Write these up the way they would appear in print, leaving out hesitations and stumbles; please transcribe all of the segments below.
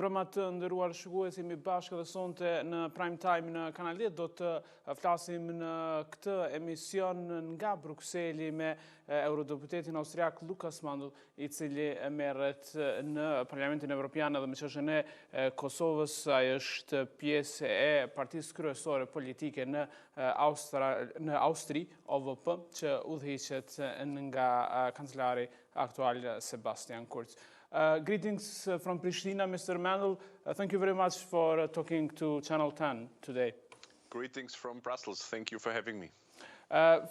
Mirëmbrëma të nderuar shikues, jemi bashkë edhe sonte në prime time në Kanal 10. Do të flasim në këtë emision nga Brukseli me Eurodeputetin austriak Lukas Mandl, i cili merret në Parlamentin Evropian edhe me çështjen e Kosovës. Ai është pjesë e partisë kryesore politike në Austri, OVP, që udhëhiqet nga kancelari aktual Sebastian Kurz. Greetings from Pristina, Mr. Mandl. Thank you very much for talking to Channel 10 today. Greetings from Brussels. Thank you for having me.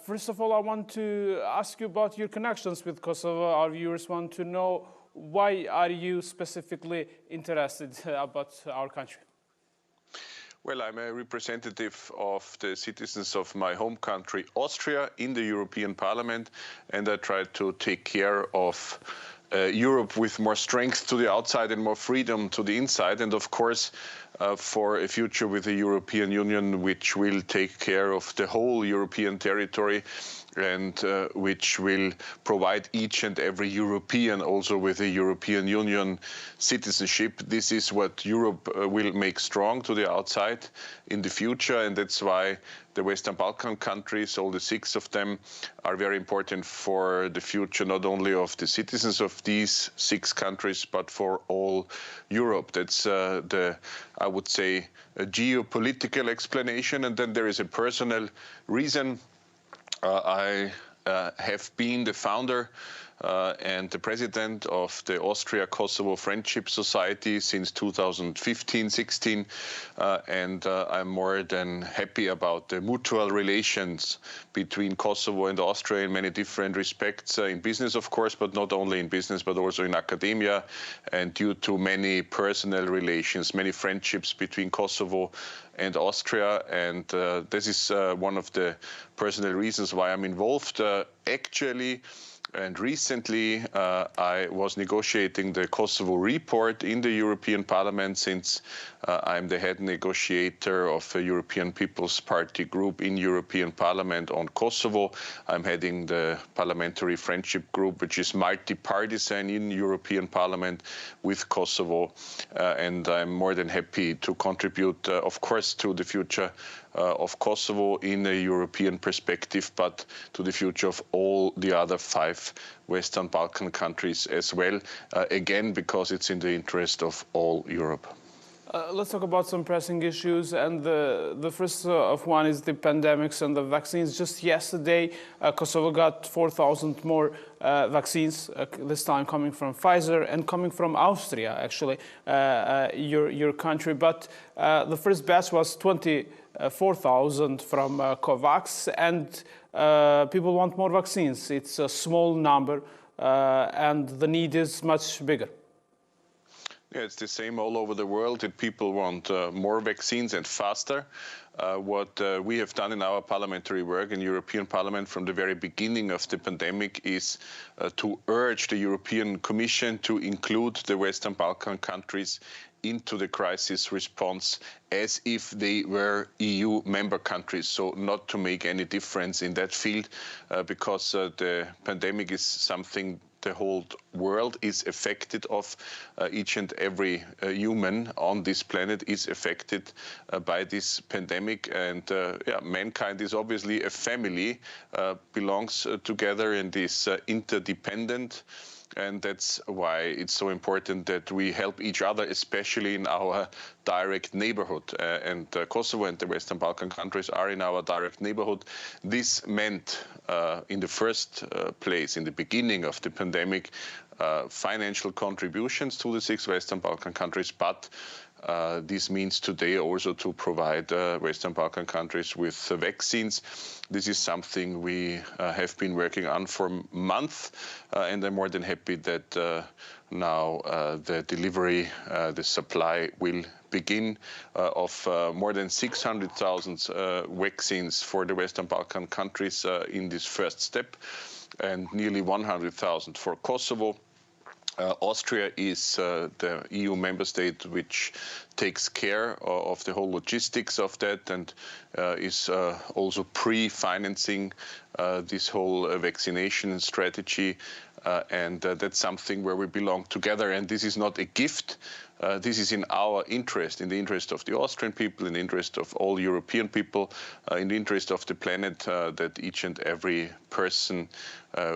First of all, I want to ask you about your connections with Kosovo. Our viewers want to know, why are you specifically interested about our country? Well, I'm a representative of the citizens of my home country, Austria, in the European Parliament, and I try to take care of Europe with more strength to the outside and more freedom to the inside, and of course for a future with the European Union which will take care of the whole European territory and which will provide each and every European also with a European Union citizenship. This is what Europe will make strong to the outside in the future, and that's why the Western Balkan countries, all the 6 of them, are very important for the future, not only of the citizens of these 6 countries, but for all Europe. That's I would say, a geopolitical explanation, and then there is a personal reason. I have been the founder and the president of the Austria-Kosovo Friendship Society since 2015-16, and I'm more than happy about the mutual relations between Kosovo and Austria in many different respects, in business, of course, but not only in business, but also in academia, and due to many personal relations, many friendships between Kosovo and Austria, and this is one of the personal reasons why I'm involved. Actually, and recently, I was negotiating the Kosovo report in the European Parliament, since I'm the head negotiator of a European People's Party group in European Parliament on Kosovo. I'm heading the Parliamentary Friendship Group, which is multi-partisan in European Parliament with Kosovo, and I'm more than happy to contribute, of course, to the future of Kosovo in a European perspective, but to the future of all the other 5 Western Balkan countries as well, again, because it's in the interest of all Europe. Let's talk about some pressing issues, and the first of one is the pandemics and the vaccines. Just yesterday, Kosovo got 4,000 more vaccines, this time coming from Pfizer and coming from Austria, actually, your country. But the first batch was 24,000 from COVAX, and people want more vaccines. It's a small number, and the need is much bigger. Yeah, it's the same all over the world, that people want more vaccines and faster. What we have done in our parliamentary work in European Parliament from the very beginning of the pandemic is to urge the European Commission to include the Western Balkan countries into the crisis response as if they were EU member countries, so not to make any difference in that field, because the pandemic is something the whole world is affected of. Each and every human on this planet is affected by this pandemic, and mankind is obviously a family, belongs together and is interdependent. And that's why it's so important that we help each other, especially in our direct neighborhood. And Kosovo and the Western Balkan countries are in our direct neighborhood. This meant, in the first place, in the beginning of the pandemic, financial contributions to the 6 Western Balkan countries, but this means today also to provide Western Balkan countries with vaccines. This is something we have been working on for months, and I'm more than happy that now the delivery, the supply will begin of more than 600,000 vaccines for the Western Balkan countries in this first step, and nearly 100,000 for Kosovo. Austria is the EU member state which takes care of the whole logistics of that, and is also pre-financing this whole vaccination strategy. and that's something where we belong together. And this is not a gift. This is in our interest, in the interest of the Austrian people, in the interest of all European people, in the interest of the planet, that each and every person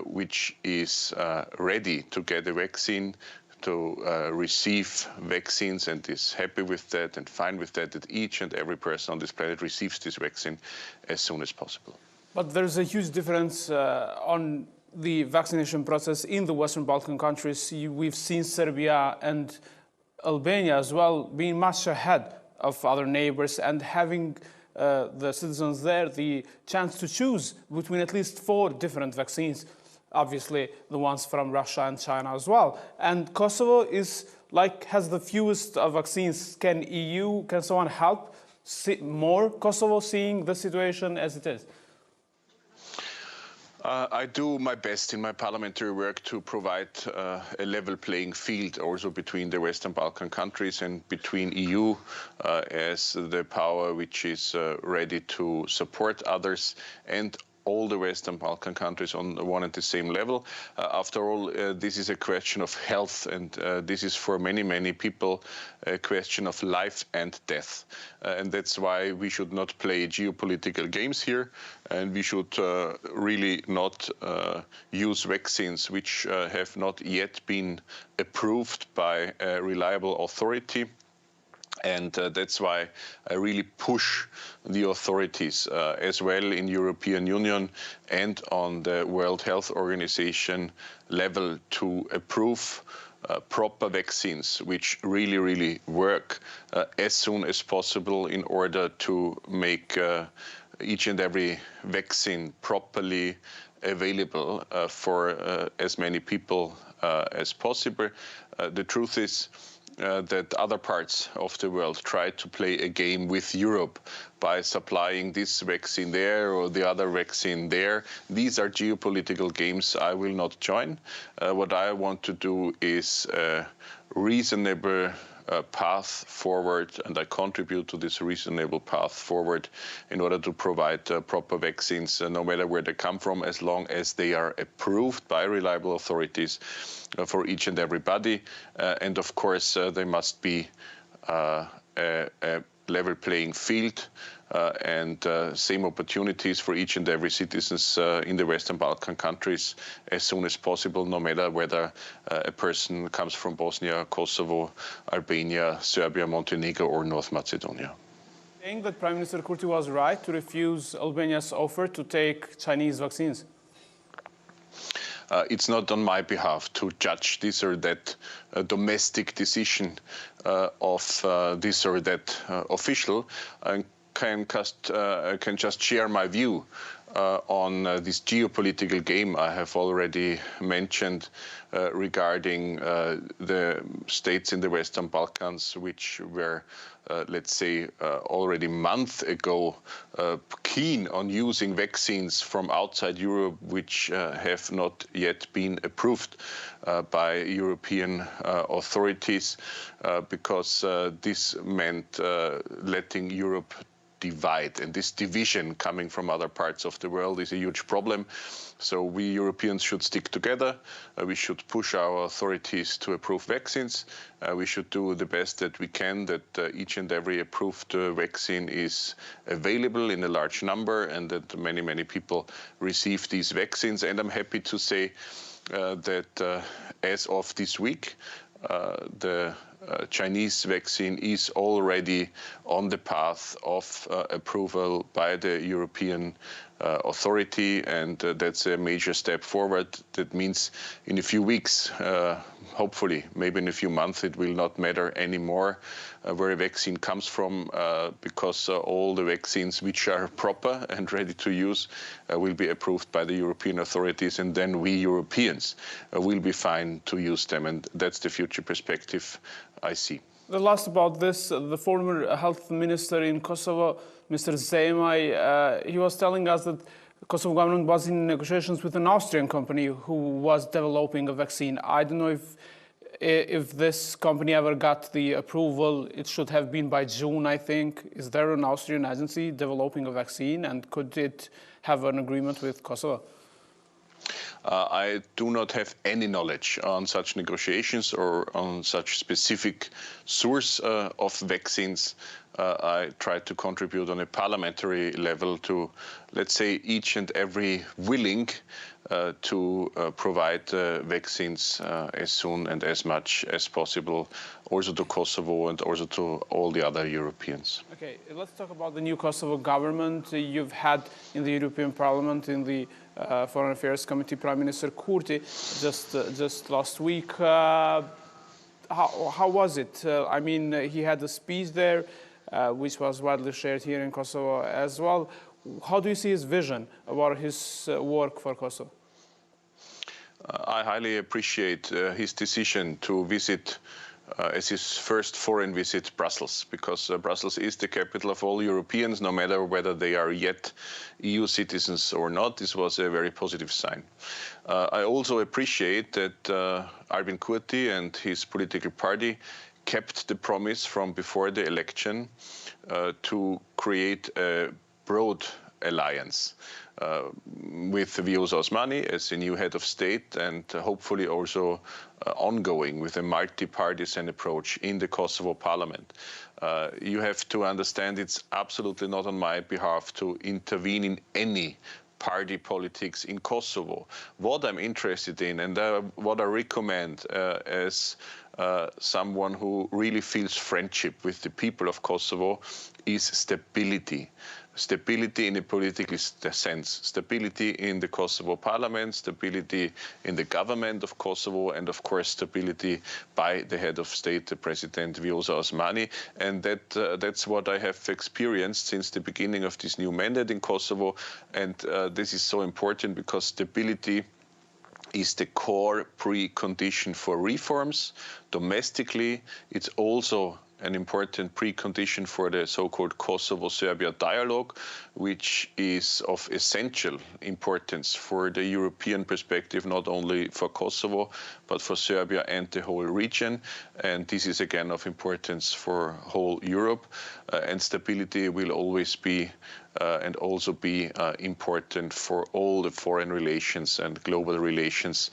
which is ready to get a vaccine, to receive vaccines and is happy with that and fine with that, that each and every person on this planet receives this vaccine as soon as possible. But there's a huge difference on the vaccination process in the Western Balkan countries. We've seen Serbia and Albania as well being much ahead of other neighbors and having the citizens there the chance to choose between at least 4 different vaccines. Obviously, the ones from Russia and China as well. And Kosovo has the fewest vaccines. Can someone help more Kosovo seeing the situation as it is? I do my best in my parliamentary work to provide a level playing field also between the Western Balkan countries and between EU as the power which is ready to support others and all the Western Balkan countries on one and the same level. After all, this is a question of health, and this is for many, many people a question of life and death. And that's why we should not play geopolitical games here, and we should really not use vaccines which have not yet been approved by a reliable authority. And that's why I really push the authorities as well in European Union and on the World Health Organization level to approve proper vaccines which really, really work as soon as possible in order to make each and every vaccine properly available for as many people as possible. The truth is that other parts of the world try to play a game with Europe by supplying this vaccine there or the other vaccine there. These are geopolitical games I will not join. What I want to do is a reasonable path forward, and I contribute to this reasonable path forward in order to provide proper vaccines, no matter where they come from, as long as they are approved by reliable authorities for each and everybody. And of course, they must be a level playing field and same opportunities for each and every citizens in the Western Balkan countries as soon as possible, no matter whether a person comes from Bosnia, Kosovo, Albania, Serbia, Montenegro or North Macedonia. Saying that Prime Minister Kurti was right to refuse Albania's offer to take Chinese vaccines? It's not on my behalf to judge this or that domestic decision of this or that official. I can just share my view on this geopolitical game I have already mentioned regarding the states in the Western Balkans, which were, let's say, already months ago keen on using vaccines from outside Europe, which have not yet been approved by European authorities, because this meant letting Europe divide, and this division coming from other parts of the world is a huge problem. So we Europeans should stick together. We should push our authorities to approve vaccines. We should do the best that we can, that each and every approved vaccine is available in a large number and that many, many people receive these vaccines. And I'm happy to say that as of this week, the Chinese vaccine is already on the path of approval by the European authority, and that's a major step forward. That means in a few weeks, hopefully, maybe in a few months, it will not matter anymore where a vaccine comes from, because all the vaccines which are proper and ready to use will be approved by the European authorities, and then we Europeans will be fine to use them, and that's the future perspective I see. The last about this, the former health minister in Kosovo, Mr. Zemaj, he was telling us that the Kosovo government was in negotiations with an Austrian company who was developing a vaccine. I don't know if this company ever got the approval. It should have been by June, I think. Is there an Austrian agency developing a vaccine, and could it have an agreement with Kosovo? I do not have any knowledge on such negotiations or on such specific source of vaccines. I try to contribute on a parliamentary level to, let's say, each and every willing to provide vaccines as soon and as much as possible, also to Kosovo and also to all the other Europeans. Okay, let's talk about the new Kosovo government. You've had in the European Parliament, in the Foreign Affairs Committee, Prime Minister Kurti just last week. How was it? I mean, he had a speech there, which was widely shared here in Kosovo as well. How do you see his vision about his work for Kosovo? I highly appreciate his decision to visit as his first foreign visit Brussels, because Brussels is the capital of all Europeans, no matter whether they are yet EU citizens or not. This was a very positive sign. I also appreciate that Albin Kurti and his political party kept the promise from before the election to create a broad alliance with Vjosa Osmani as a new head of state, and hopefully also ongoing with a multi-partisan approach in the Kosovo parliament. You have to understand it's absolutely not on my behalf to intervene in any party politics in Kosovo. What I'm interested in and what I recommend as someone who really feels friendship with the people of Kosovo is stability. Stability in a political sense, stability in the Kosovo parliament, stability in the government of Kosovo, and of course stability by the head of state, the President Vjosa Osmani. And that's what I have experienced since the beginning of this new mandate in Kosovo. And this is so important because stability is the core precondition for reforms. Domestically, it's also an important precondition for the so-called Kosovo-Serbia dialogue, which is of essential importance for the European perspective, not only for Kosovo, but for Serbia and the whole region. And this is again of importance for whole Europe. And stability will always be and also be important for all the foreign relations and global relations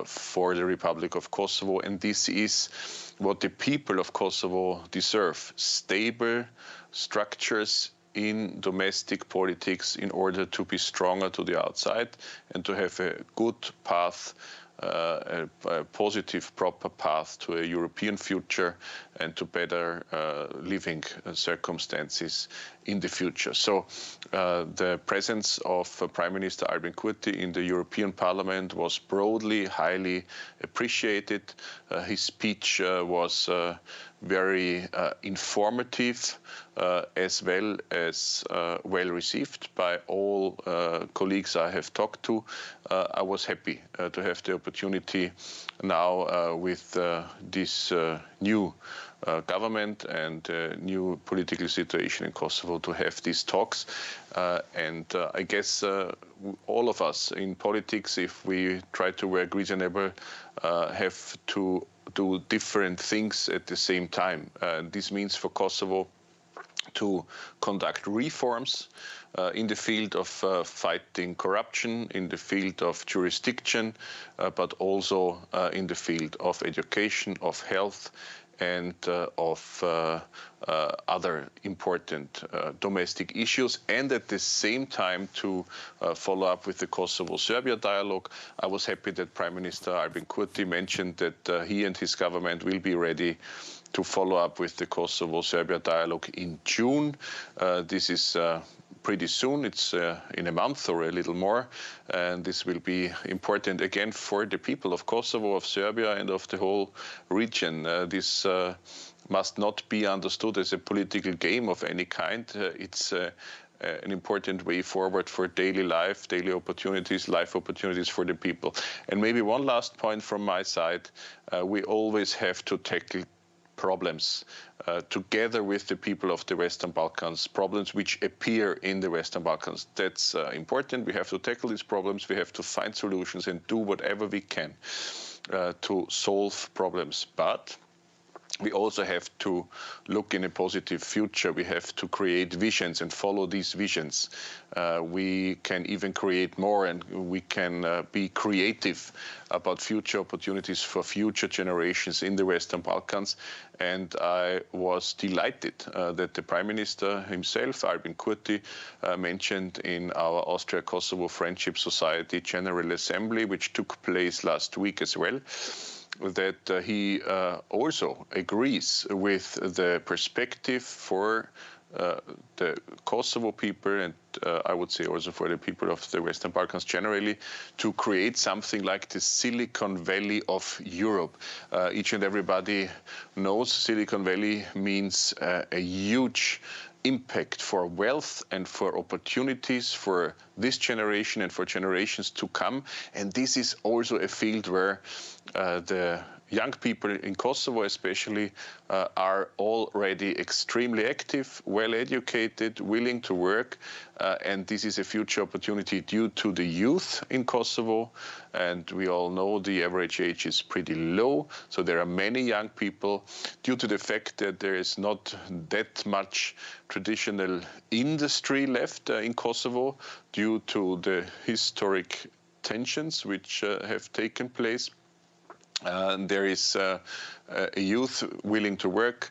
for the Republic of Kosovo. And this is what the people of Kosovo deserve: stable structures in domestic politics in order to be stronger to the outside and to have a good path, a positive, proper path to a European future and to better living circumstances in the future. So the presence of Prime Minister Albin Kurti in the European Parliament was broadly, highly appreciated. His speech was very informative, as well as well received by all colleagues I have talked to. I was happy to have the opportunity now with this new government and new political situation in Kosovo to have these talks. And I guess all of us in politics, if we try to work reasonable, have to do different things at the same time. This means for Kosovo to conduct reforms in the field of fighting corruption, in the field of jurisdiction, but also in the field of education, of health, and of other important domestic issues, and at the same time to follow up with the Kosovo-Serbia dialogue. I was happy that Prime Minister Albin Kurti mentioned that he and his government will be ready to follow up with the Kosovo-Serbia dialogue in June. This is pretty soon. It's in a month or a little more. And this will be important again for the people of Kosovo, of Serbia, and of the whole region. This must not be understood as a political game of any kind. It's an important way forward for daily life, daily opportunities, life opportunities for the people. And maybe one last point from my side. We always have to tackle problems together with the people of the Western Balkans, problems which appear in the Western Balkans. That's important. We have to tackle these problems. We have to find solutions and do whatever we can to solve problems. But we also have to look in a positive future. We have to create visions and follow these visions. We can even create more, and we can be creative about future opportunities for future generations in the Western Balkans. And I was delighted that the Prime Minister himself, Albin Kurti, mentioned in our Austria-Kosovo Friendship Society General Assembly, which took place last week as well, that he also agrees with the perspective for the Kosovo people, and I would say also for the people of the Western Balkans generally, to create something like the Silicon Valley of Europe. Each and everybody knows Silicon Valley means a huge impact for wealth and for opportunities for this generation and for generations to come. And this is also a field where the young people in Kosovo especially are already extremely active, well educated, willing to work, and this is a future opportunity due to the youth in Kosovo. And we all know the average age is pretty low, so there are many young people. Due to the fact that there is not that much traditional industry left in Kosovo due to the historic tensions which have taken place, there is a youth willing to work,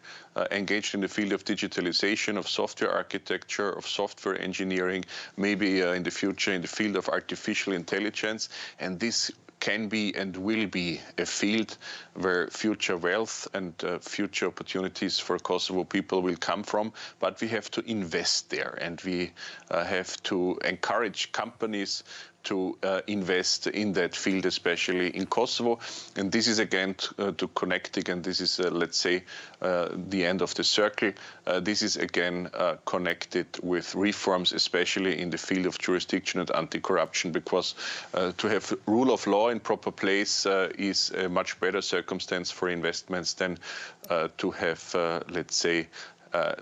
engaged in the field of digitalization, of software architecture, of software engineering, maybe in the future in the field of artificial intelligence. And this can be and will be a field where future wealth and future opportunities for Kosovo people will come from. But we have to invest there, and we have to encourage companies to invest in that field, especially in Kosovo. And this is again to connecting, and this is, let's say, the end of the circle. This is again connected with reforms, especially in the field of jurisdiction and anti-corruption, because to have rule of law in proper place is a much better circumstance for investments than to have, let's say,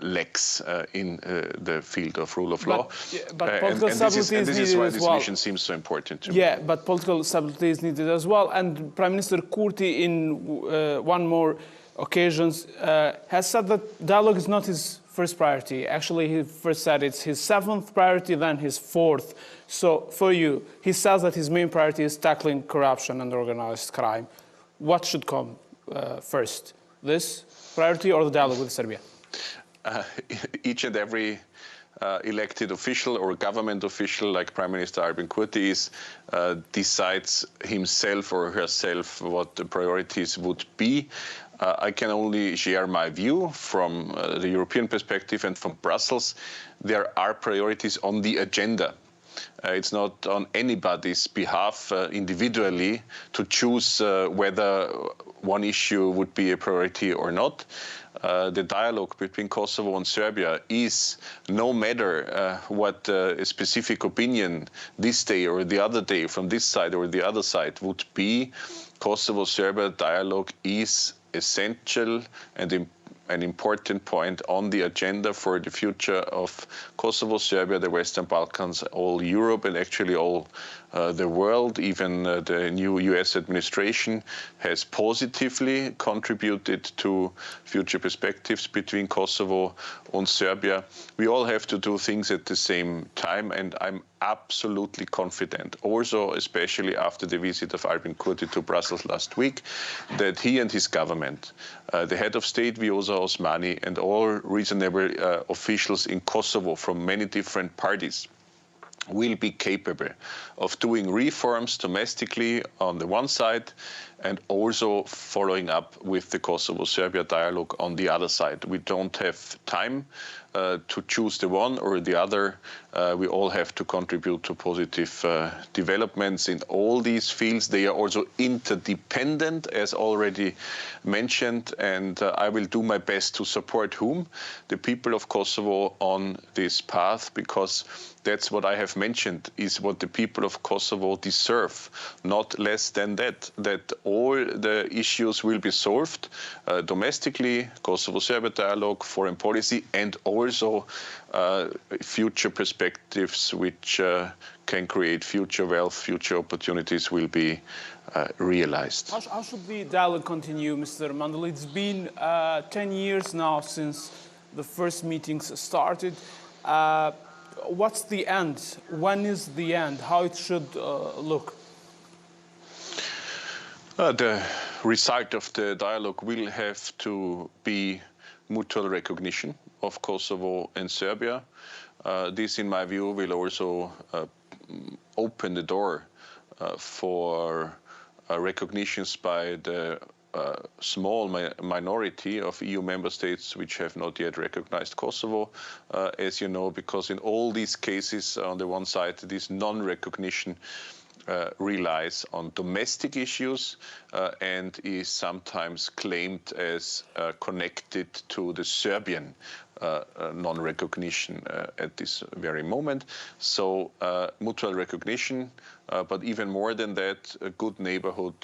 lacks in the field of rule of law. But political stability is needed as well. This is why this mission seems so important to me. Yeah, but political stability is needed as well. And Prime Minister Kurti, in one more occasions, has said that dialogue is not his first priority. Actually, he first said it's his 7th priority, then his 4th. So for you, he says that his main priority is tackling corruption and organized crime. What should come first? This priority or the dialogue with Serbia? Each and every elected official or government official, like Prime Minister Albin Kurti is, decides himself or herself what the priorities would be. I can only share my view from the European perspective and from Brussels. There are priorities on the agenda. It's not on anybody's behalf individually to choose whether one issue would be a priority or not. The dialogue between Kosovo and Serbia is, no matter what a specific opinion this day or the other day from this side or the other side would be, Kosovo-Serbia dialogue is essential and an important point on the agenda for the future of Kosovo, Serbia, the Western Balkans, all Europe, and actually all the world. Even the new US administration has positively contributed to future perspectives between Kosovo and Serbia. We all have to do things at the same time, and I'm absolutely confident, also especially after the visit of Albin Kurti to Brussels last week, that he and his government, the head of state Vjosa Osmani, and all reasonable officials in Kosovo from many different parties will be capable of doing reforms domestically on the one side and also following up with the Kosovo-Serbia dialogue on the other side. We don't have time to choose the one or the other. We all have to contribute to positive developments in all these fields. They are also interdependent, as already mentioned, and I will do my best to support whom? The people of Kosovo on this path, because that's what I have mentioned, is what the people of Kosovo deserve, not less than that all the issues will be solved domestically, Kosovo-Serbia dialogue, foreign policy, and also future perspectives which can create future wealth, future opportunities will be realized. How should the dialogue continue, Mr. Mandl? It's been 10 years now since the first meetings started. What's the end? When is the end? How it should look? The result of the dialogue will have to be mutual recognition of Kosovo and Serbia. This, in my view, will also open the door for recognitions by the small minority of EU member states which have not yet recognized Kosovo, as you know, because in all these cases, on the one side, this non-recognition relies on domestic issues and is sometimes claimed as connected to the Serbian non-recognition at this very moment. So mutual recognition, but even more than that, a good neighborhood,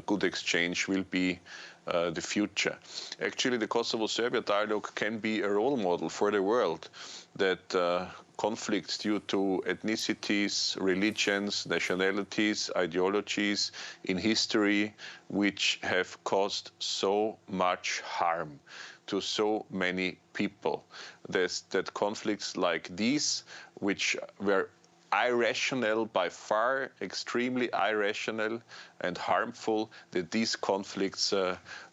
good exchange will be the future. Actually, the Kosovo-Serbia dialogue can be a role model for the world that conflicts due to ethnicities, religions, nationalities, ideologies in history, which have caused so much harm to so many people. That conflicts like these, which were irrational by far, extremely irrational and harmful, that these conflicts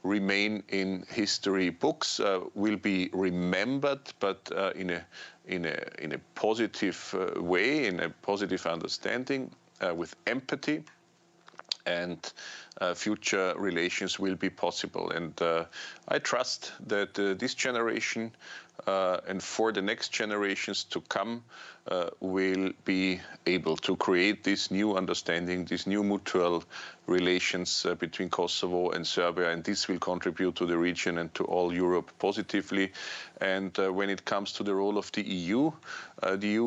remain in history books, will be remembered, but in a positive way, in a positive understanding, with empathy, and future relations will be possible. And I trust that this generation and for the next generations to come will be able to create this new understanding, these new mutual relations between Kosovo and Serbia, and this will contribute to the region and to all Europe positively. And when it comes to the role of the EU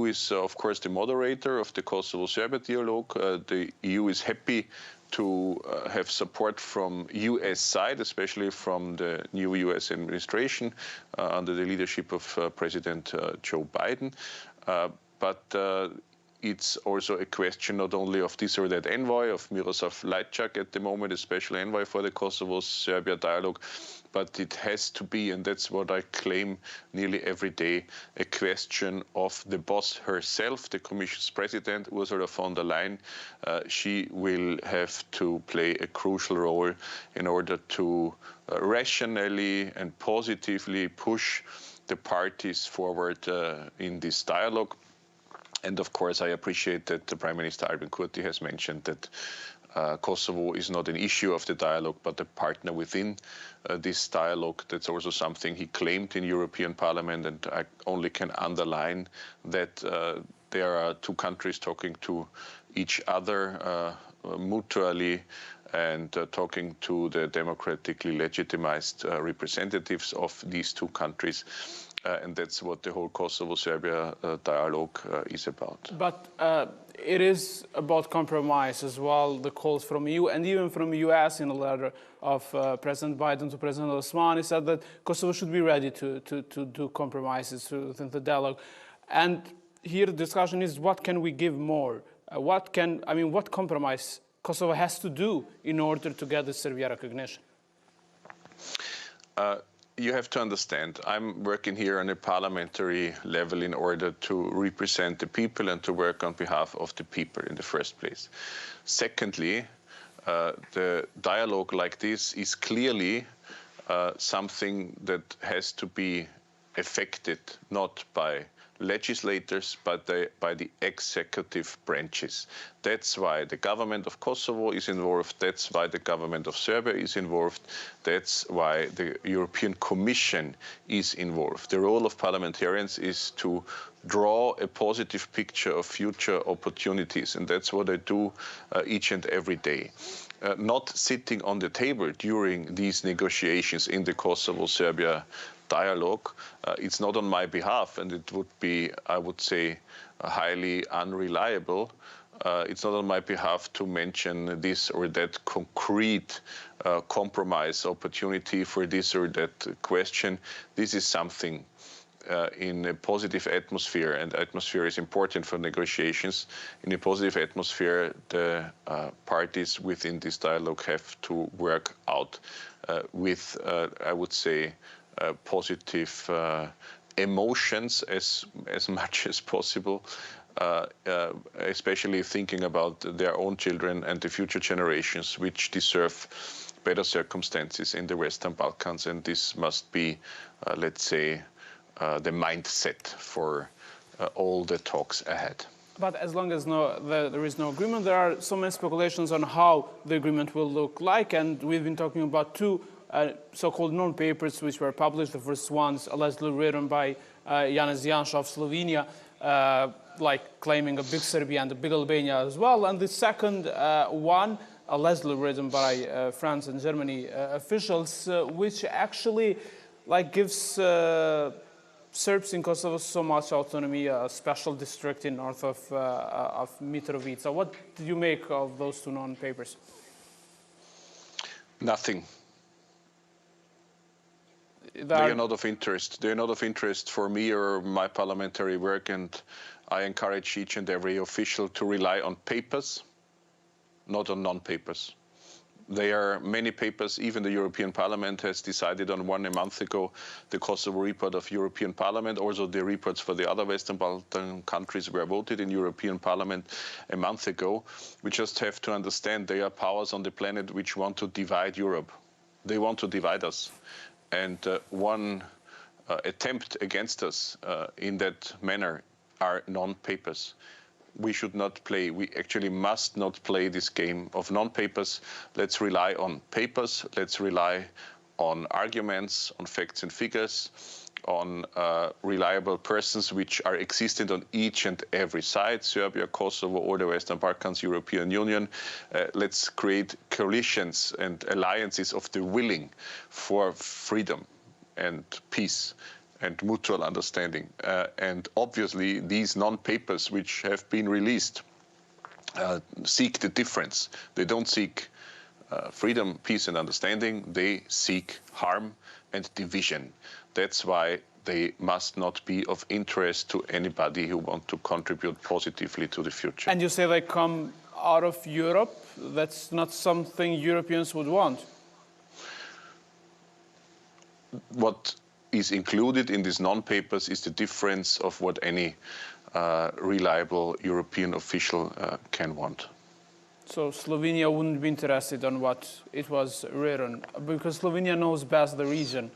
is, of course, the moderator of the Kosovo-Serbia dialogue. The EU is happy to have support from U.S. side, especially from the new U.S. administration under the leadership of President Joe Biden. But it's also a question not only of this or that envoy, of Miroslav Lajčák at the moment, a special envoy for the Kosovo-Serbia dialogue, but it has to be, and that's what I claim nearly every day, a question of the boss herself, the Commission's president, Ursula von der Leyen. She will have to play a crucial role in order to rationally and positively push the parties forward in this dialogue. And of course, I appreciate that the Prime Minister Albin Kurti has mentioned that Kosovo is not an issue of the dialogue, but a partner within this dialogue. That's also something he claimed in European Parliament, and I only can underline that there are two countries talking to each other mutually and talking to the democratically legitimized representatives of these two countries. And that's what the whole Kosovo-Serbia dialogue is about. But it is about compromise as well, the calls from EU and even from the US in a letter of President Biden to President Osman. He said that Kosovo should be ready to do compromises within the dialogue. And here the discussion is, what can we give more? What compromise Kosovo has to do in order to get the Serbia recognition? You have to understand, I'm working here on a parliamentary level in order to represent the people and to work on behalf of the people in the first place. Secondly, the dialogue like this is clearly something that has to be affected not by legislators, but by the executive branches. That's why the government of Kosovo is involved. That's why the government of Serbia is involved. That's why the European Commission is involved. The role of parliamentarians is to draw a positive picture of future opportunities, and that's what I do each and every day. Not sitting on the table during these negotiations in the Kosovo-Serbia dialogue, it's not on my behalf, and it would be, I would say, highly unreliable. It's not on my behalf to mention this or that concrete compromise opportunity for this or that question. This is something in a positive atmosphere, and atmosphere is important for negotiations. In a positive atmosphere, the parties within this dialogue have to work out with, I would say, positive emotions as much as possible, especially thinking about their own children and the future generations, which deserve better circumstances in the Western Balkans. And this must be, let's say, the mindset for all the talks ahead. But as long as there is no agreement, there are so many speculations on how the agreement will look like, and we've been talking about two so-called non-papers which were published. The first one's allegedly written by Janë of Slovenia, like claiming a big Serbia and a big Albania as well, and the second one allegedly written by France and Germany officials, which actually gives Serbs in Kosovo so much autonomy, a special district in north of Mitrovica. What do you make of those two non-papers? Nothing. They are not of interest. They are not of interest for me or my parliamentary work, and I encourage each and every official to rely on papers, not on non-papers. There are many papers. Even the European Parliament has decided on one a month ago, the Kosovo report of European Parliament. Also, the reports for the other Western Balkan countries were voted in European Parliament a month ago. We just have to understand there are powers on the planet which want to divide Europe. They want to divide us. And one attempt against us in that manner are non-papers. We should not play, we actually must not play this game of non-papers. Let's rely on papers, let's rely on arguments, on facts and figures, on reliable persons which are existent on each and every side, Serbia, Kosovo, or the Western Balkans, European Union. Let's create coalitions and alliances of the willing for freedom and peace and mutual understanding. And obviously, these non-papers which have been released seek the difference. They don't seek freedom, peace, and understanding. They seek harm and division. That's why they must not be of interest to anybody who wants to contribute positively to the future. And you say they come out of Europe? That's not something Europeans would want. What is included in these non-papers is the difference of what any reliable European official can want. So Slovenia wouldn't be interested in what it was written, because Slovenia knows best the region,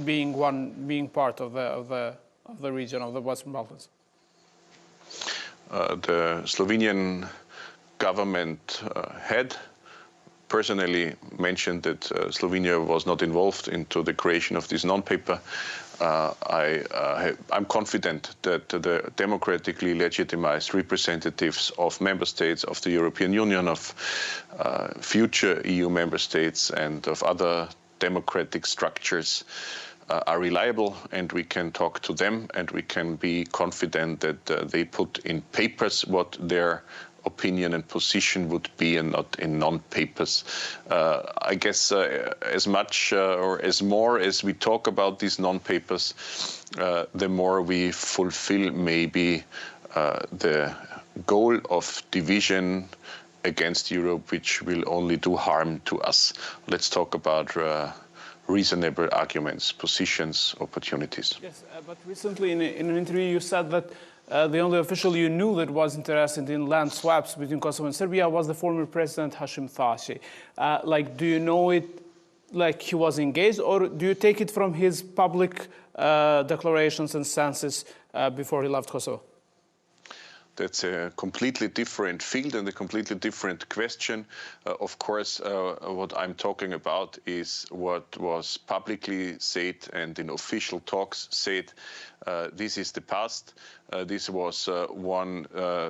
being part of the region of the Western Balkans. The Slovenian government had personally mentioned that Slovenia was not involved into the creation of this non-paper. I'm confident that the democratically legitimized representatives of member states of the European Union, of future EU member states, and of other democratic structures are reliable, and we can talk to them, and we can be confident that they put in papers what their opinion and position would be, and not in non-papers. I guess as much or as more as we talk about these non-papers, the more we fulfill maybe the goal of division against Europe, which will only do harm to us. Let's talk about reasonable arguments, positions, opportunities. Yes, but recently in an interview you said that the only official you knew that was interested in land swaps between Kosovo and Serbia was the former president Hashim Thaçi. Do you know it like he was engaged, or do you take it from his public declarations and stances before he left Kosovo? That's a completely different field and a completely different question. Of course, what I'm talking about is what was publicly said and in official talks said. This is the past. This was one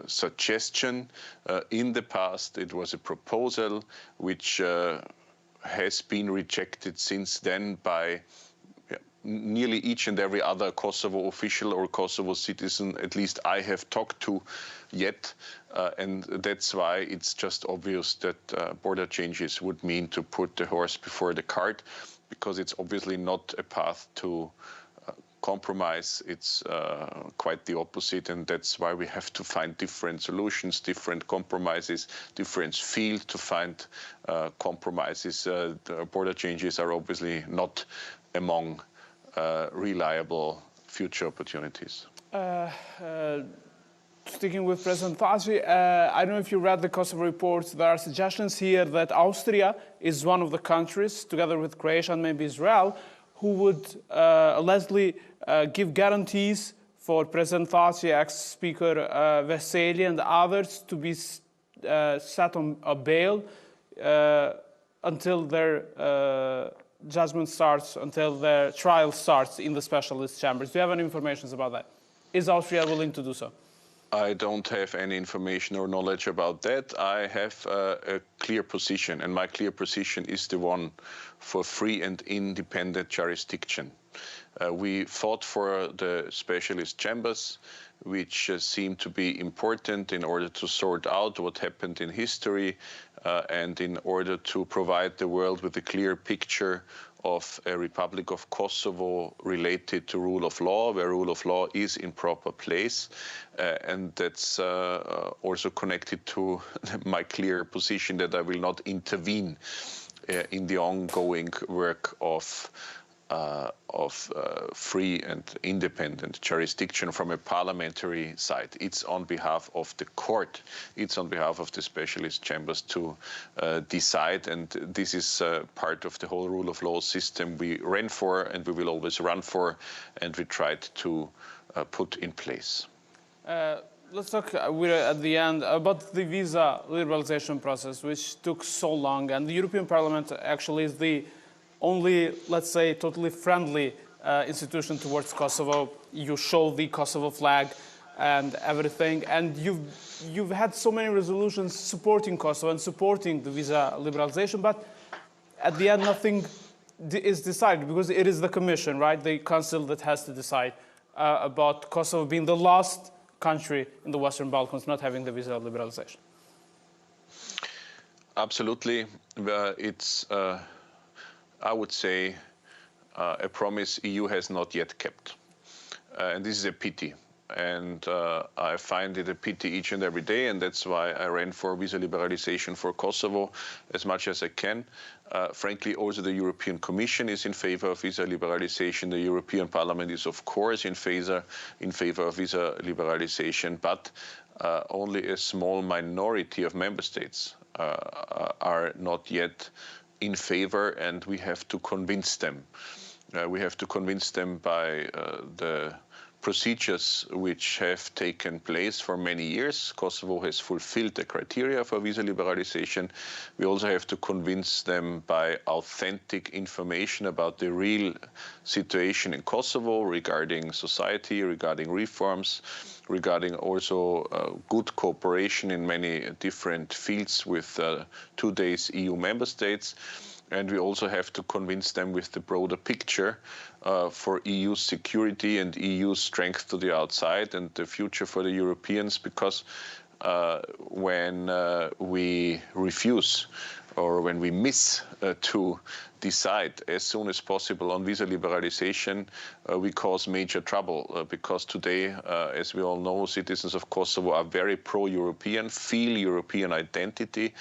suggestion. In the past, it was a proposal which has been rejected since then by nearly each and every other Kosovo official or Kosovo citizen, at least I have talked to yet. And that's why it's just obvious that border changes would mean to put the horse before the cart, because it's obviously not a path to compromise. It's quite the opposite, and that's why we have to find different solutions, different compromises, different fields to find compromises. The border changes are obviously not among reliable future opportunities. Sticking with President Thaci, I don't know if you read the Kosovo reports. There are suggestions here that Austria is one of the countries, together with Croatia and maybe Israel, who would allegedly give guarantees for President Thaci, ex-Speaker Veseli, and others to be set on a bail until their judgment starts, until their trial starts in the specialist chambers. Do you have any information about that? Is Austria willing to do so? I don't have any information or knowledge about that. I have a clear position, and my clear position is the one for free and independent jurisdiction. We fought for the specialist chambers, which seem to be important in order to sort out what happened in history and in order to provide the world with a clear picture of a Republic of Kosovo related to rule of law, where rule of law is in proper place. And that's also connected to my clear position that I will not intervene in the ongoing work of free and independent jurisdiction from a parliamentary side. It's on behalf of the court. It's on behalf of the specialist chambers to decide, and this is part of the whole rule of law system we ran for, and we will always run for, and we tried to put in place. Let's talk at the end about the visa liberalization process, which took so long, and the European Parliament actually is the only, let's say, totally friendly institution towards Kosovo. You show the Kosovo flag and everything, and you've had so many resolutions supporting Kosovo and supporting the visa liberalization, but at the end nothing is decided, because it is the Commission, right, the Council, that has to decide about Kosovo being the last country in the Western Balkans not having the visa liberalization. Absolutely. It's I would say, a promise EU has not yet kept. And this is a pity. And I find it a pity each and every day, and that's why I ran for visa liberalization for Kosovo as much as I can. Frankly, also the European Commission is in favor of visa liberalization. The European Parliament is, of course, in favor of visa liberalization, but only a small minority of member states are not yet in favor, and we have to convince them. We have to convince them by the procedures which have taken place for many years. Kosovo has fulfilled the criteria for visa liberalization. We also have to convince them by authentic information about the real situation in Kosovo regarding society, regarding reforms, regarding also good cooperation in many different fields with today's EU member states. And we also have to convince them with the broader picture for EU security and EU strength to the outside and the future for the Europeans, because when we refuse or when we miss to decide as soon as possible on visa liberalization, we cause major trouble, because today, as we all know, citizens of Kosovo are very pro-European, feel European identity,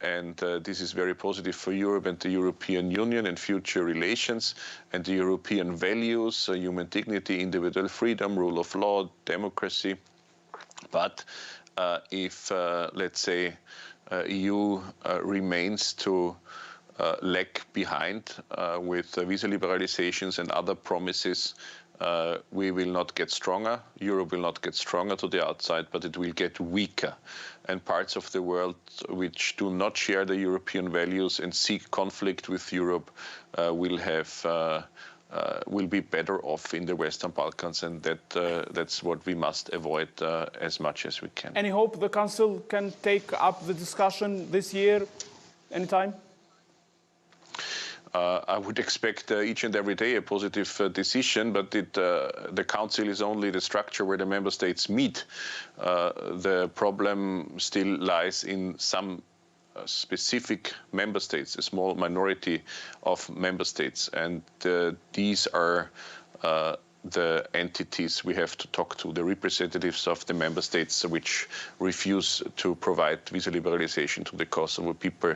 and this is very positive for Europe and the European Union and future relations, and the European values, human dignity, individual freedom, rule of law, democracy. But if, let's say, EU remains to lag behind with visa liberalizations and other promises, we will not get stronger. Europe will not get stronger to the outside, but it will get weaker. And parts of the world which do not share the European values and seek conflict with Europe will be better off in the Western Balkans, and that's what we must avoid as much as we can. Any hope the Council can take up the discussion this year, anytime? I would expect each and every day a positive decision, but the Council is only the structure where the member states meet. The problem still lies in some specific member states, a small minority of member states, and these are the entities we have to talk to, the representatives of the member states which refuse to provide visa liberalization to the Kosovo people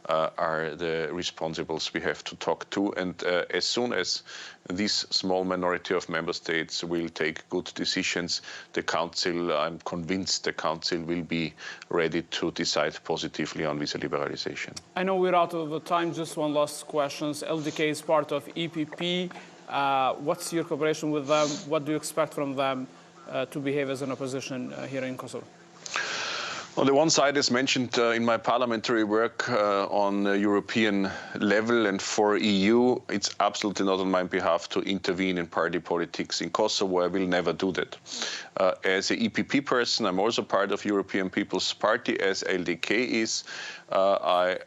are the responsibles we have to talk to. And as soon as this small minority of member states will take good decisions, the Council, I'm convinced the Council will be ready to decide positively on visa liberalization. I know we're out of the time. Just one last question. LDK is part of EPP. What's your cooperation with them? What do you expect from them to behave as an opposition here in Kosovo? On the one side, as mentioned in my parliamentary work on a European level and for EU, it's absolutely not on my behalf to intervene in party politics in Kosovo. I will never do that. As an EPP person, I'm also part of European People's Party, as LDK is. I'm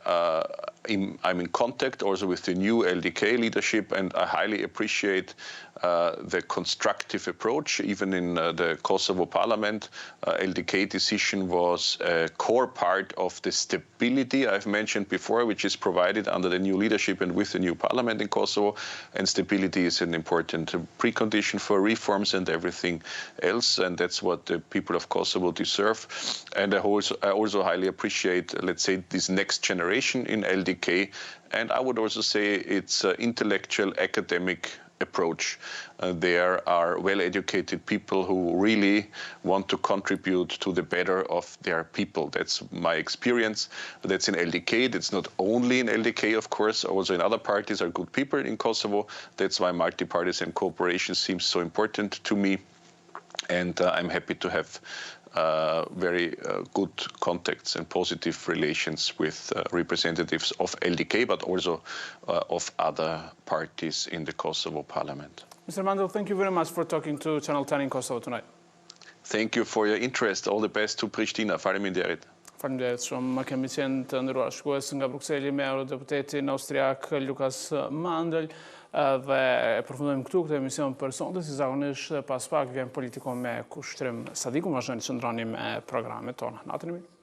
in contact also with the new LDK leadership, and I highly appreciate the constructive approach. Even in the Kosovo parliament, LDK decision was a core part of the stability I've mentioned before, which is provided under the new leadership and with the new parliament in Kosovo. And stability is an important precondition for reforms and everything else, and that's what the people of Kosovo deserve. And I also highly appreciate, let's say, this next generation in LDK, and I would also say it's an intellectual academic approach. There are well-educated people who really want to contribute to the better of their people. That's my experience. That's in LDK. That's not only in LDK, of course. Also in other parties are good people in Kosovo. That's why multi-partisan cooperation seems so important to me. And I'm happy to have very good contacts and positive relations with representatives of LDK, but also of other parties in the Kosovo parliament. Mr. Mandl, thank you very much for talking to Channel 10 in Kosovo tonight. Thank you for your interest. All the best to Prishtina. Faleminderit. Faleminderit shumë. Kemi qenë të nderuar shikues nga Brukseli me Eurodeputetin austriak Lukas Mandl. Dhe e përfundojmë këtu këtë emision për sonte, si zakonisht pas pak vjen Politiko me kushtrim Sadiku, vazhdoni të qëndroni me programet tona. Natën e mirë.